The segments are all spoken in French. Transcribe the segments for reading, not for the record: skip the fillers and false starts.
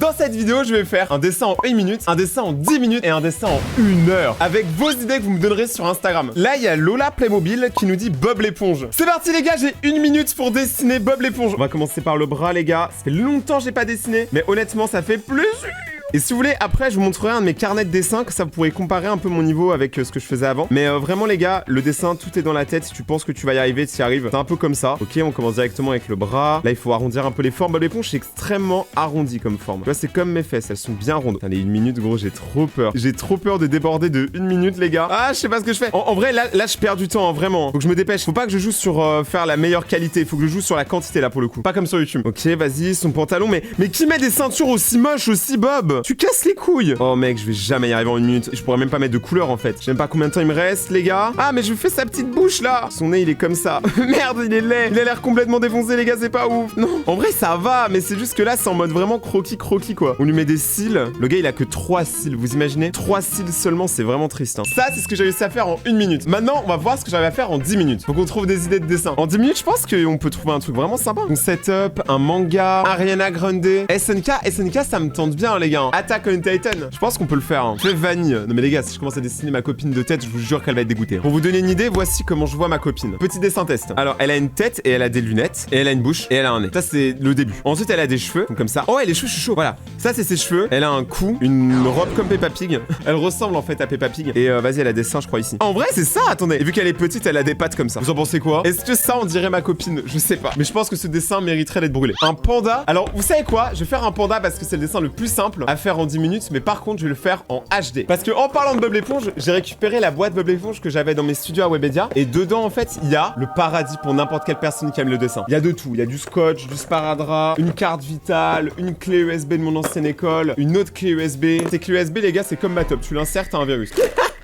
Dans cette vidéo, je vais faire un dessin en 1 minute, un dessin en 10 minutes et un dessin en 1 heure. Avec vos idées que vous me donnerez sur Instagram. Là, il y a Lola Playmobil qui nous dit Bob l'éponge. C'est parti les gars, j'ai 1 minute pour dessiner Bob l'éponge. On va commencer par le bras les gars. Ça fait longtemps que j'ai pas dessiné, mais honnêtement, ça fait plaisir. Et si vous voulez, après, je vous montrerai un de mes carnets de dessin, que ça vous pourrait comparer un peu mon niveau avec ce que je faisais avant. Mais vraiment, les gars, le dessin, tout est dans la tête. Si tu penses que tu vas y arriver, tu y arrives. C'est un peu comme ça. Ok, on commence directement avec le bras. Là, il faut arrondir un peu les formes. Bob l'éponge, c'est extrêmement arrondi comme forme. Tu vois, c'est comme mes fesses, elles sont bien rondes. Putain, les 1 minute, gros, j'ai trop peur. J'ai trop peur de déborder de 1 minute, les gars. Ah, je sais pas ce que je fais. En vrai, là, je perds du temps, hein, vraiment. Faut que je me dépêche. Faut pas que je joue sur faire la meilleure qualité. Faut que je joue sur la quantité, là, pour le coup. Pas comme sur YouTube. Ok, vas-y, son pantalon. Mais qui met des ceintures aussi moches aussi, Bob? Tu casses les couilles. Oh mec, je vais jamais y arriver en 1 minute. Je pourrais même pas mettre de couleur en fait. Je sais même pas combien de temps il me reste, les gars. Ah, mais je fais sa petite bouche là. Son nez, il est comme ça. Merde, il est laid. Il a l'air complètement défoncé, les gars, c'est pas ouf. Non, en vrai, ça va, mais c'est juste que là, c'est en mode vraiment croquis quoi. On lui met des cils. Le gars, il a que 3 cils. Vous imaginez? 3 cils seulement, c'est vraiment triste. Hein. Ça, c'est ce que j'ai réussi à faire en 1 minute. Maintenant, on va voir ce que j'arrive à faire en 10 minutes. Faut qu'on trouve des idées de dessin. En 10 minutes, je pense qu'on peut trouver un truc vraiment sympa. Un setup, un manga, Ariana Grande, SNK, ça me tente bien, les gars. Attack on Titan. Je pense qu'on peut le faire. Fais vanille. Non mais les gars, si je commence à dessiner ma copine de tête, je vous jure qu'elle va être dégoûtée. Pour vous donner une idée, voici comment je vois ma copine. Petit dessin test. Alors, elle a une tête et elle a des lunettes et elle a une bouche et elle a un nez. Ça c'est le début. Ensuite, elle a des cheveux comme ça. Oh, elle est cheveux. Voilà. Ça c'est ses cheveux. Elle a un cou, une robe comme Peppa Pig. Elle ressemble en fait à Peppa Pig. Et vas-y, elle a des seins, je crois ici. En vrai, c'est ça. Attendez. Et vu qu'elle est petite, elle a des pattes comme ça. Vous en pensez quoi? Est-ce que ça on dirait ma copine? Je sais pas. Mais je pense que ce dessin mériterait d'être brûlé. Un panda. Alors, vous savez quoi? Je vais faire un panda parce que c'est le dessin le plus simple à faire en 10 minutes. Mais par contre, je vais le faire en HD. Parce que en parlant de Bob l'éponge, j'ai récupéré la boîte Bob l'éponge que j'avais dans mes studios à Webedia. Et dedans, en fait, il y a le paradis pour n'importe quelle personne qui aime le dessin. Il y a de tout. Il y a du scotch, du sparadrap, une carte vitale, une clé USB de mon ancienne école, une autre clé USB. Ces clés USB, les gars, c'est comme ma top. Tu l'insères, t'as un virus.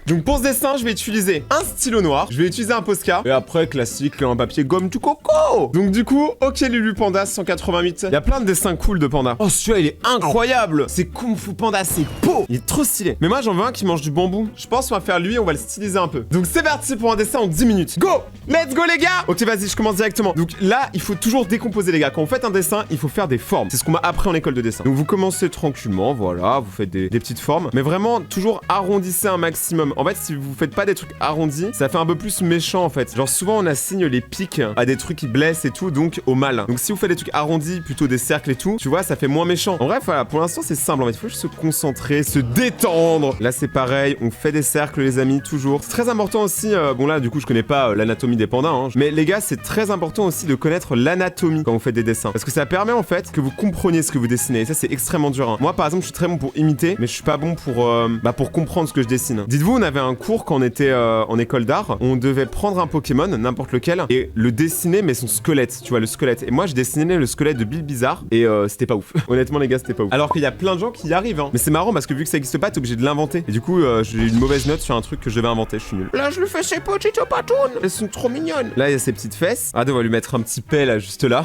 Donc pour ce dessin, je vais utiliser un stylo noir, je vais utiliser un Posca, et après, classique, un papier gomme tout coco. Donc du coup, ok Lulu Panda 188, il y a plein de dessins cool de panda. Oh celui-là, il est incroyable. C'est Kung Fu Panda, c'est beau. Il est trop stylé. Mais moi, j'en veux un qui mange du bambou. Je pense qu'on va faire lui, on va le styliser un peu. Donc c'est parti pour un dessin en 10 minutes. Go. Let's go les gars. Ok, vas-y, je commence directement. Donc là, il faut toujours décomposer les gars. Quand vous faites un dessin, il faut faire des formes. C'est ce qu'on m'a appris en école de dessin. Donc vous commencez tranquillement, voilà, vous faites des petites formes. Mais vraiment, toujours arrondissez un maximum. En fait, si vous faites pas des trucs arrondis, ça fait un peu plus méchant en fait. Genre souvent on assigne les pics à des trucs qui blessent et tout, donc au mal. Donc si vous faites des trucs arrondis, plutôt des cercles et tout, tu vois, ça fait moins méchant. En bref, voilà, pour l'instant c'est simple en fait. Il faut juste se concentrer, se détendre. Là c'est pareil, on fait des cercles les amis, toujours. C'est très important aussi, bon là du coup je connais pas l'anatomie des pandas, hein, mais les gars c'est très important aussi de connaître l'anatomie quand vous faites des dessins. Parce que ça permet en fait que vous compreniez ce que vous dessinez. Et ça c'est extrêmement dur. Hein. Moi par exemple je suis très bon pour imiter, mais je suis pas bon pour comprendre ce que je dessine. Dites-vous, on avait un cours quand on était en école d'art, on devait prendre un Pokémon, n'importe lequel, et le dessiner, mais son squelette, tu vois, le squelette. Et moi, je dessinais le squelette de Bill Bizarre, et c'était pas ouf. Honnêtement, les gars, c'était pas ouf. Alors qu'il y a plein de gens qui y arrivent, hein. Mais c'est marrant parce que vu que ça existe pas, t'es obligé de l'inventer. Et du coup, j'ai eu une mauvaise note sur un truc que je devais inventer, je suis nul. Là, je lui fais ses petites patounes, elles sont trop mignonnes. Là, il y a ses petites fesses. Ah, on va lui mettre un petit paix là, juste là.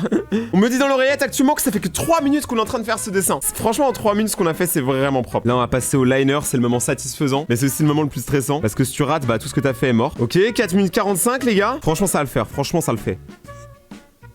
On me dit dans l'oreillette actuellement que ça fait que 3 minutes qu'on est en train de faire ce dessin. Franchement, en 3 minutes, ce qu'on a fait, c'est vraiment propre. Là, on va passer au liner, c'est le moment satisfaisant, mais c'est aussi le moment le plus stressant parce que si tu rates, bah tout ce que t'as fait est mort. Ok, 4 minutes 45 les gars. Franchement ça va le faire, franchement ça le fait.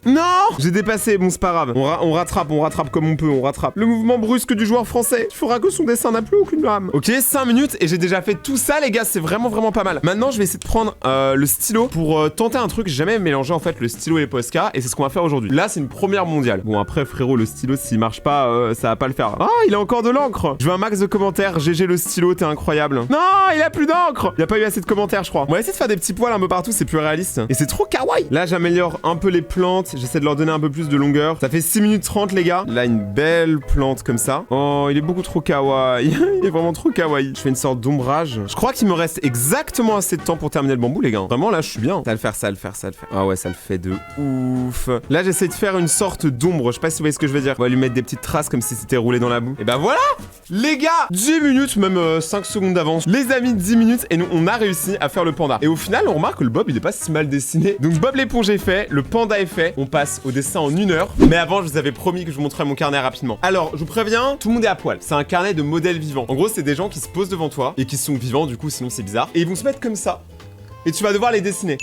Non! J'ai dépassé, bon c'est pas grave. On rattrape comme on peut, on rattrape. Le mouvement brusque du joueur français. Il faudra que son dessin n'a plus aucune rame. Ok, 5 minutes et j'ai déjà fait tout ça les gars, c'est vraiment pas mal. Maintenant je vais essayer de prendre le stylo pour tenter un truc. J'ai jamais mélangé en fait le stylo et les Posca et c'est ce qu'on va faire aujourd'hui. Là c'est une première mondiale. Bon après frérot, le stylo s'il marche pas, ça va pas le faire. Ah, il a encore de l'encre. Je veux un max de commentaires. GG le stylo, t'es incroyable. Non, il a plus d'encre. Il y a pas eu assez de commentaires je crois. On va essayer de faire des petits poils un peu partout, c'est plus réaliste. Et c'est trop kawaii. Là j'améliore un peu les plantes. J'essaie de leur donner un peu plus de longueur. Ça fait 6 minutes 30 les gars. Là une belle plante comme ça. Oh il est beaucoup trop kawaii. Il est vraiment trop kawaii. Je fais une sorte d'ombrage. Je crois qu'il me reste exactement assez de temps pour terminer le bambou les gars. Vraiment là je suis bien. Ça va le faire, ça va le faire, ça va le faire. Ah ouais ça le fait de ouf. Là j'essaie de faire une sorte d'ombre. Je sais pas si vous voyez ce que je veux dire. On va lui mettre des petites traces comme si c'était roulé dans la boue. Et bah voilà les gars, 10 minutes, même 5 secondes d'avance. Les amis, 10 minutes et nous on a réussi à faire le panda. Et au final on remarque que le Bob il est pas si mal dessiné. Donc Bob l'éponge est fait, le panda est fait. On passe au dessin en 1 heure. Mais avant je vous avais promis que je vous montrerais mon carnet rapidement. Alors je vous préviens, tout le monde est à poil. C'est un carnet de modèles vivants. En gros c'est des gens qui se posent devant toi et qui sont vivants du coup sinon c'est bizarre. Et ils vont se mettre comme ça. Et tu vas devoir les dessiner.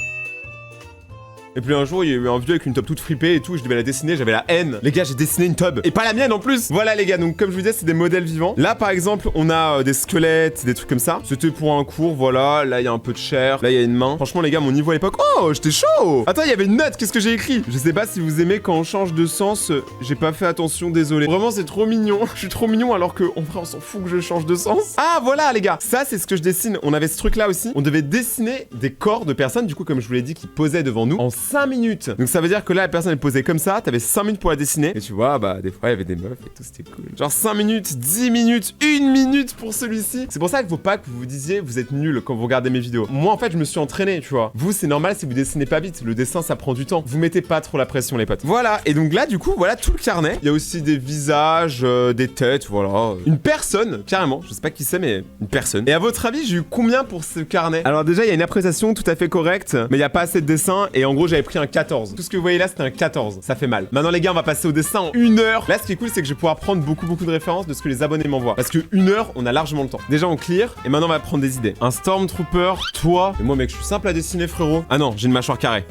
Et puis un jour, il y a eu un vieux avec une tub toute fripée et tout, je devais la dessiner, j'avais la haine. Les gars, j'ai dessiné une tub. Et pas la mienne en plus. Voilà les gars, donc comme je vous disais, c'est des modèles vivants. Là par exemple, on a des squelettes, des trucs comme ça. C'était pour un cours, voilà. Là, il y a un peu de chair. Là, il y a une main. Franchement, les gars, mon niveau à l'époque. Oh, j'étais chaud. Attends, il y avait une note. Qu'est-ce que j'ai écrit? Je sais pas si vous aimez quand on change de sens. J'ai pas fait attention, désolé. Vraiment, c'est trop mignon. Je suis trop mignon alors que, en vrai, on s'en fout que je change de sens. Ah, voilà, les gars. Ça, c'est ce que je dessine. On avait ce truc-là aussi. On devait dessiner des corps de personnes, du coup, comme je vous l'ai dit, qui posaient devant nous en 5 minutes. Donc, ça veut dire que là, la personne, elle posait comme ça. T'avais 5 minutes pour la dessiner. Et tu vois, bah, des fois, il y avait des meufs et tout. C'était cool. Genre 5 minutes, 10 minutes, 1 minute pour celui-ci. C'est pour ça qu'il faut pas que vous vous disiez, vous êtes nul quand vous regardez mes vidéos. Moi, en fait, je me suis entraîné, tu vois. Vous, c'est normal si vous dessinez pas vite. Le dessin, ça prend du temps. Vous mettez pas trop la pression, les potes. Voilà. Et donc là, du coup, voilà tout le carnet. Il y a aussi des visages, des têtes, voilà. Une personne, carrément. Je sais pas qui c'est, mais une personne. Et à votre avis, j'ai eu combien pour ce carnet? Alors déjà, il y a une appréciation tout à fait correcte, mais il y a pas assez de dessins. Et en gros, j'avais pris un 14. Tout ce que vous voyez là, c'était un 14. Ça fait mal. Maintenant, les gars, on va passer au dessin en 1 heure. Là, ce qui est cool, c'est que je vais pouvoir prendre beaucoup de références de ce que les abonnés m'envoient. Parce que 1 heure, on a largement le temps. Déjà, on clear. Et maintenant, on va prendre des idées. Un Stormtrooper, toi. Et moi, mec, je suis simple à dessiner, frérot. Ah non, j'ai une mâchoire carrée.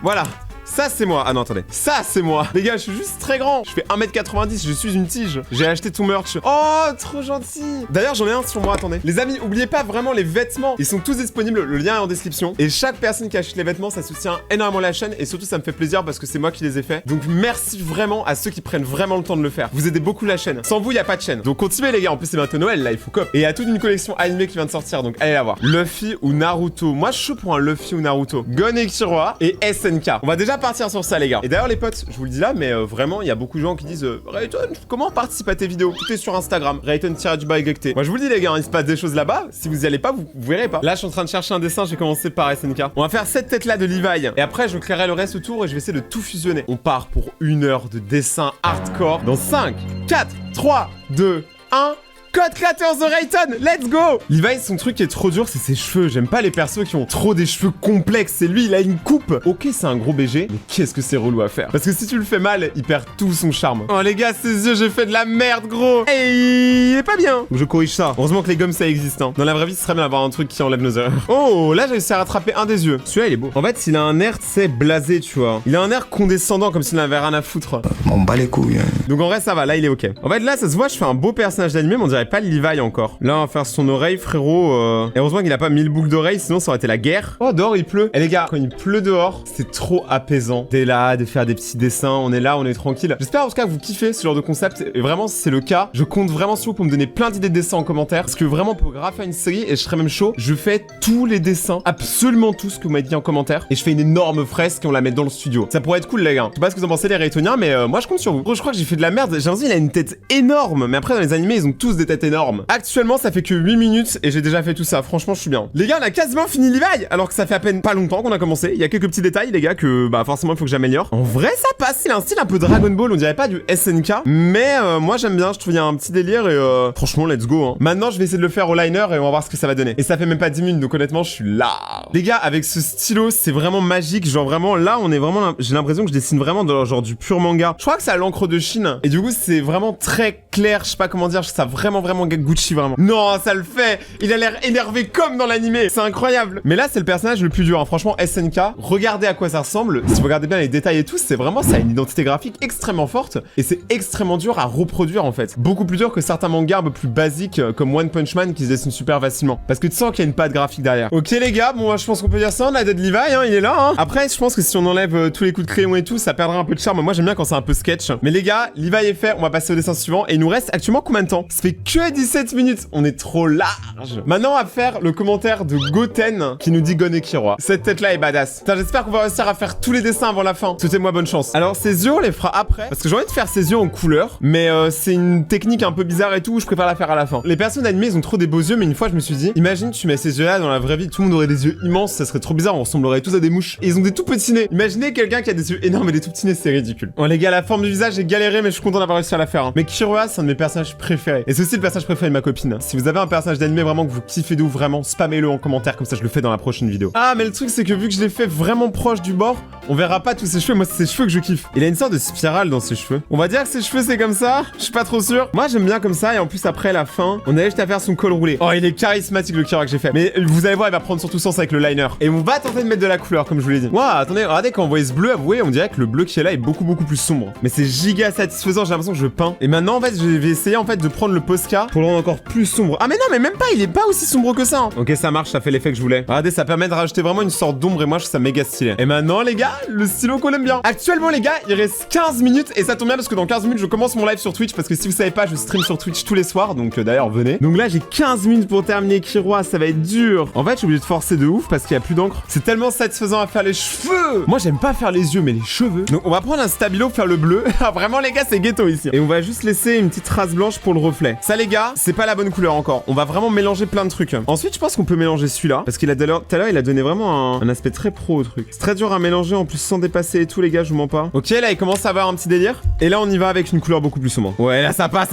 Voilà. Ça, c'est moi. Ah non, attendez. Ça, c'est moi. Les gars, je suis juste très grand. Je fais 1m90. Je suis une tige. J'ai acheté tout merch. Oh, trop gentil. D'ailleurs, j'en ai un sur moi. Attendez. Les amis, oubliez pas vraiment les vêtements. Ils sont tous disponibles. Le lien est en description. Et chaque personne qui achète les vêtements, ça soutient énormément la chaîne. Et surtout, ça me fait plaisir parce que c'est moi qui les ai faits. Donc, merci vraiment à ceux qui prennent vraiment le temps de le faire. Vous aidez beaucoup la chaîne. Sans vous, il n'y a pas de chaîne. Donc, continuez, les gars. En plus, c'est bientôt Noël. Là, il faut cop. Et il y a toute une collection animée qui vient de sortir. Donc, allez la voir. Luffy ou Naruto. Moi, je suis chaud pour un Luffy ou Naruto. Gon et Killua et SNK. On va déjà partir sur ça, les gars. Et d'ailleurs les potes, je vous le dis là, mais vraiment il y a beaucoup de gens qui disent Rayton, comment on participe à tes vidéos? Tout est sur Instagram, Rayton-Égalité. Moi je vous le dis les gars, il se passe des choses là-bas, si vous y allez pas, vous verrez pas. Là je suis en train de chercher un dessin, j'ai commencé par SNK. On va faire cette tête là de Levi, et après je clairerai le reste autour et je vais essayer de tout fusionner. On part pour 1 heure de dessin hardcore dans 5, 4, 3, 2, 1... Code créateur The Rayton, let's go! Levi, son truc qui est trop dur, c'est ses cheveux. J'aime pas les persos qui ont trop des cheveux complexes. C'est lui, il a une coupe. Ok, c'est un gros BG, mais qu'est-ce que c'est relou à faire? Parce que si tu le fais mal, il perd tout son charme. Oh les gars, ses yeux, j'ai fait de la merde, gros. Et il est pas bien. Je corrige ça. Heureusement que les gommes, ça existe. Hein. Dans la vraie vie, ce serait bien d'avoir un truc qui enlève nos erreurs. Oh, là, j'ai réussi à rattraper un des yeux. Celui-là, il est beau. En fait, il a un air, tu sais, blasé, tu vois. Il a un air condescendant, comme s'il n'avait rien à foutre. On bat les couilles. Donc en vrai, ça va. Là, il est ok. En fait, là, ça se voit, je fais un beau personnage d'animé, mais on dirait pas Levi encore. Là, on va faire son oreille, frérot. Et heureusement qu'il a pas 1000 boucles d'oreilles, sinon ça aurait été la guerre. Oh, dehors, il pleut. Et les gars, quand il pleut dehors, c'est trop apaisant. T'es là, de faire des petits dessins. On est là, on est tranquille. J'espère en tout cas que vous kiffez ce genre de concept. Et vraiment, si c'est le cas, je compte vraiment sur vous pour me donner plein d'idées de dessins en commentaire. Parce que vraiment, on peut grave faire une série et je serais même chaud. Je fais tous les dessins, absolument tous ce que vous m'avez dit en commentaire. Et je fais une énorme fresque et on la met dans le studio. Ça pourrait être cool, les gars. Je sais pas ce que vous en pensez, les Raytoniens, mais moi, je compte sur vous. Gros, je crois que j'ai fait de la merde. J'ai l'impression qu'il a une tête énorme. Mais après, dans les animés, ils ont tous des têtes énormes. Actuellement, ça fait que 8 minutes et j'ai déjà fait tout ça. Franchement, je suis bien. Les gars, on a quasiment fini Levi, alors que ça fait à peine pas longtemps qu'on a commencé. Il y a quelques petits détails, les gars, que bah forcément il faut que j'améliore. En vrai, ça passe. Il a un style un peu Dragon Ball, on dirait pas du SNK, mais moi j'aime bien. Je trouve il y a un petit délire et franchement, let's go. Hein. Maintenant, je vais essayer de le faire au liner et on va voir ce que ça va donner. Et ça fait même pas 10 minutes, donc honnêtement, je suis là. Les gars, avec ce stylo, c'est vraiment magique. Genre vraiment, là, on est vraiment. J'ai l'impression que je dessine vraiment dans genre du pur manga. Je crois que c'est à l'encre de Chine et du coup, c'est vraiment très clair. Je sais pas comment dire. Je trouve ça vraiment Gucci vraiment. Non, ça le fait. Il a l'air énervé comme dans l'animé. C'est incroyable. Mais là, c'est le personnage le plus dur. Hein. Franchement, SNK, regardez à quoi ça ressemble. Si vous regardez bien les détails et tout, c'est vraiment ça a une identité graphique extrêmement forte. Et c'est extrêmement dur à reproduire en fait. Beaucoup plus dur que certains mangas un peu plus basiques comme One Punch Man qui se dessinent super facilement. Parce que tu sens qu'il y a une patte graphique derrière. Ok les gars, bon moi je pense qu'on peut dire ça. On a Dead Levi, hein, il est là. Hein. Après, je pense que si on enlève tous les coups de crayon et tout, ça perdra un peu de charme. Moi j'aime bien quand c'est un peu sketch. Mais les gars, Levi est fait. On va passer au dessin suivant. Et il nous reste actuellement combien de temps? Ça fait que 17 minutes. On est trop large. Maintenant, on va faire le commentaire de Goten qui nous dit Gon et Killua. Cette tête-là est badass. Putain, j'espère qu'on va réussir à faire tous les dessins avant la fin. Souhaitez-moi bonne chance. Alors, ses yeux, on les fera après. Parce que j'ai envie de faire ses yeux en couleur. Mais c'est une technique un peu bizarre et tout. Je préfère la faire à la fin. Les personnes animées, ils ont trop des beaux yeux. Mais une fois, je me suis dit, imagine, tu mets ces yeux-là dans la vraie vie. Tout le monde aurait des yeux immenses. Ça serait trop bizarre. On ressemblerait tous à des mouches. Et ils ont des tout petits nez. Imaginez quelqu'un qui a des yeux énormes et des tout petits nez. C'est ridicule. Bon, les gars, la forme du visage, j'ai galéré. Mais je suis content d'avoir réussi à la faire. Hein. Mais Killua, c'est un de mes personnages préférés. Et c'est aussi c'est le personnage préféré de ma copine. Si vous avez un personnage d'animé vraiment que vous kiffez de ouf, vraiment, spammez-le en commentaire, comme ça je le fais dans la prochaine vidéo. Ah, mais le truc c'est que vu que je l'ai fait vraiment proche du bord, on verra pas tous ses cheveux. Moi, c'est ses cheveux que je kiffe. Il a une sorte de spirale dans ses cheveux. On va dire que ses cheveux c'est comme ça. Je suis pas trop sûr. Moi, j'aime bien comme ça. Et en plus, après la fin, on a juste à faire son col roulé. Oh, il est charismatique le Kira que j'ai fait. Mais vous allez voir, il va prendre surtout sens avec le liner. Et on va tenter de mettre de la couleur, comme je vous l'ai dit. Waouh, attendez, regardez quand on voit ce bleu, avouez, on dirait que le bleu qui est là est beaucoup plus sombre. Mais c'est giga satisfaisant. J'ai l'impression que je peins. Et maintenant, en fait, je vais essayer en fait de prendre le Posca pour le rendre encore plus sombre. Ah mais non, mais même pas. Il est pas aussi sombre que ça. Hein. Ok, ça marche. Ça fait l'effet que je voulais. Regardez, ça permet de rajouter vraiment une sorte d'ombre. Et moi, je trouve ça méga stylé. Et maintenant, les gars, le stylo qu'on aime bien. Actuellement, les gars, il reste 15 minutes. Et ça tombe bien parce que dans 15 minutes, je commence mon live sur Twitch. Parce que si vous savez pas, je stream sur Twitch tous les soirs. Donc d'ailleurs, venez. Donc là, j'ai 15 minutes pour terminer Killua. Ça va être dur. En fait, je suis obligé de forcer de ouf parce qu'il y a plus d'encre. C'est tellement satisfaisant à faire les cheveux. Moi, j'aime pas faire les yeux, mais les cheveux. Donc, on va prendre un stabilo pour faire le bleu. Vraiment, les gars, c'est ghetto ici. Et on va juste laisser une petite trace blanche pour le reflet. Ça, les gars, c'est pas la bonne couleur encore. On va vraiment mélanger plein de trucs. Ensuite, je pense qu'on peut mélanger celui-là. Parce qu'il a tout à l'heure, il a donné vraiment un aspect très pro au truc. C'est très dur à mélanger en plus sans dépasser et tout, les gars, je vous mens pas. Ok, là, il commence à avoir un petit délire. Et là, on y va avec une couleur beaucoup plus sombre. Ouais, là, ça passe.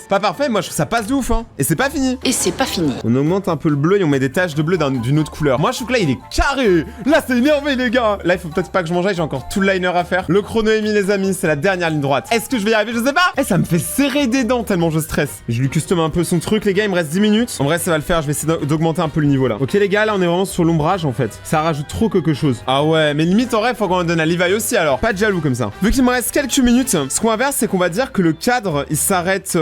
Pas parfait, moi, je trouve que ça passe de ouf, hein. Et c'est pas fini. Et c'est pas fini. On augmente un peu le bleu et on met des taches de bleu d'une autre couleur. Moi, je trouve que là, il est carré. Là, c'est énervé, les gars. Là, il faut peut-être pas que je mange, j'ai encore tout le liner à faire. Le chrono est mis, les amis, c'est la dernière ligne droite. Est-ce que je vais y arriver? Je sais pas. Eh, ça me fait serrer des dents tellement je stresse. Je lui custom un peu son truc, les gars, il me reste 10 minutes. En vrai, ça va le faire, je vais essayer d'augmenter un peu le niveau là. Ok, les gars, là, on est vraiment sur l'ombrage en fait. Ça rajoute trop quelque chose. Ah ouais, mais limite, en vrai, faut qu'on en donne à Levi aussi alors. Pas de jaloux comme ça. Vu qu'il me reste quelques minutes, ce qu'on va faire, c'est qu'on va dire que le cadre, il s'arrête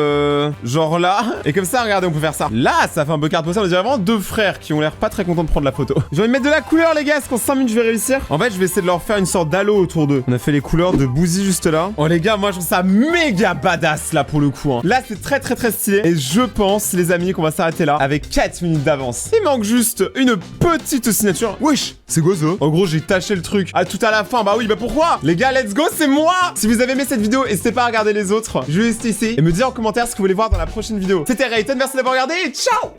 genre là. Et comme ça, regardez, on peut faire ça. Là, ça fait un peu carte postale. On dirait vraiment deux frères qui ont l'air pas très contents de prendre la photo. J'ai envie de mettre de la couleur, les gars. Est-ce qu'en 5 minutes, je vais réussir? En fait, je vais essayer de leur faire une sorte d'halo autour d'eux. On a fait les couleurs de Boozy juste là. Oh, les gars, moi, je trouve ça méga badass là pour le coup. Hein. Là, c'est très stylé. Et je pense, les amis, qu'on va s'arrêter là avec 4 minutes d'avance. Il manque juste une petite signature. Wesh, c'est quoi ça? En gros, j'ai taché le truc. À tout à la fin. Bah oui, bah pourquoi? Les gars, let's go, c'est moi! Si vous avez aimé cette vidéo, n'hésitez pas à regarder les autres. Je vais rester ici et me dire en commentaire ce que vous voulez voir dans la prochaine vidéo. C'était Rayton, merci d'avoir regardé et ciao!